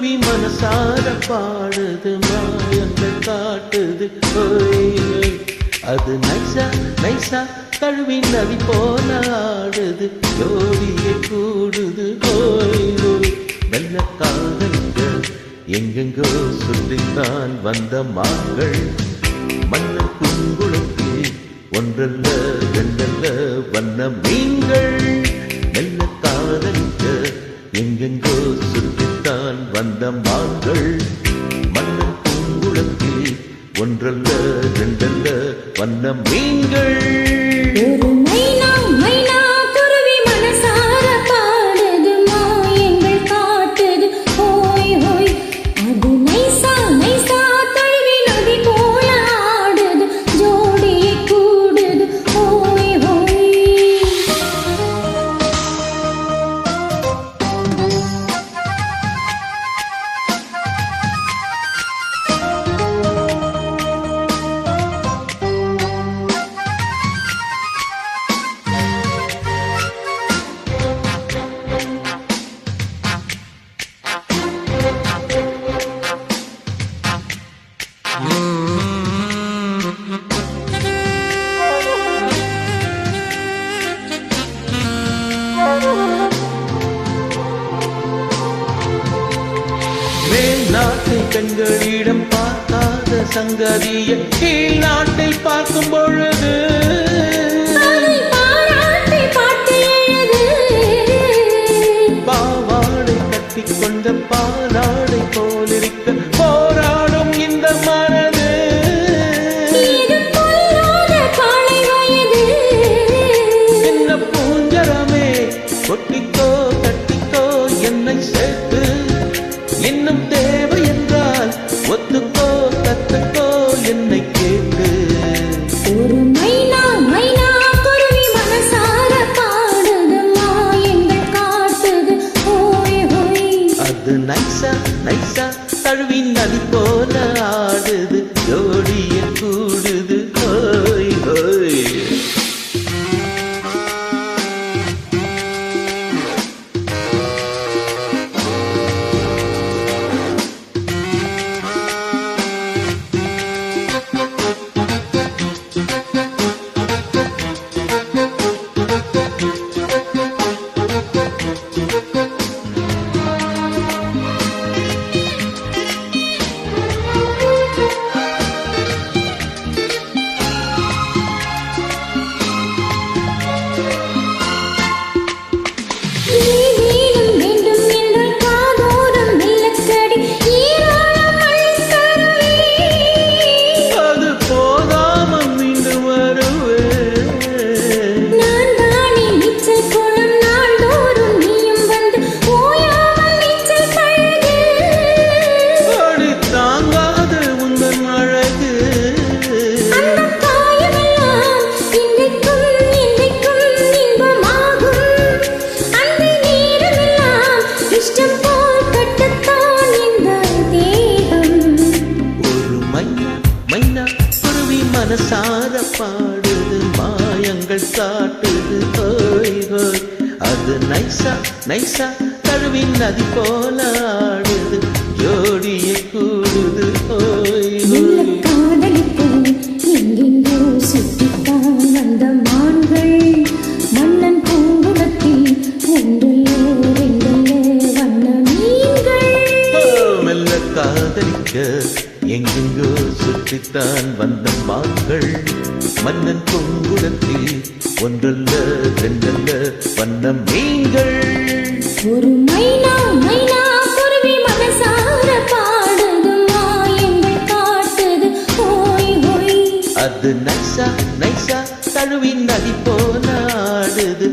குருவி மனசார பாடுது மாயங்கள் காட்டுது ஓய். அது நைசா நைசா தழுவி நதி போல ஆடுது ஜோடியை கூடுது ஓய் ஓய். மெல்ல காதல்கள் எங்கெங்கோ சுற்றித்தான் வந்த மாங்கள் மண்ணு குங்குளத்தில் ஒன்றல்ல ரெண்டல்ல வண்ண மீன்கள். மெல்ல காதலிக்க எங்கெங்கோ சுற்றித்தான் வந்த மாங்கள் மண்ணு குங்குளத்தில் ஒன்றல்ல ரெண்டல்ல வண்ண மீன்கள். ஒரு மைனா மைனா குருவி மனசார பாடுது மாயங்கள் காட்டுது ஹோய் ஹோய். அது நைசா நைசா தழுவி நதி போல ஆடுது ஜோடியை கூடுது ஹோய் ஹோய். மேல்நாட்டு கண்களிடம் பார்க்காத சங்கதியை கீழ் நாட்டில் பார்க்கும் பொழுது பாவாடை கட்டிக்கொண்ட பாலாடை போலிருக்க போராடும் இந்த மனது. சின்ன பூஞ்சரமே கொட்டிக்கோ தட்டிக்கோ என்னை சேர்த்து இன்னும் தேவை என்றால் ஒத்துக்கோ கத்துக்கோ என்னை கேட்டு. ஒரு மைனா மைனா குருவி மனசார பாடுது மாயங்கள் காட்டுது ஹோய் ஹோய். அது நைசா நைசா தழுவி நதி போல ஆடுது ஜோடிய கூடுது ஹோய் ஹோய். மனசார பாடுது மாயங்கள் காட்டுது ஹோய் ஹோய். அது நைசா நைசா தழுவி நதி போல ஆடுது ஜோடியை கூடுது ஹோய் ஹோய். காதலிக்கும் எங்கெங்கோ சுற்றித்தான் வந்த மான்கள் மன்னன் பூங்குளத்தில் ஒன்றல்ல ரெண்டல்ல வண்ண மீன்கள். மெல்ல காதலிக்க எங்கெங்கோ சுற்றித்தான் வந்த மான்கள் மன்னன் பூங்குளத்தில் ஒன்றல்ல ரெண்டல்ல வண்ண மீன்கள். ஒரு மைனா மைனா குருவி மனசார பாடுது மாயங்கள் காட்டுது ஹோய் ஹோய். அது நைசா நைசா தழுவி நதி போல ஆடுது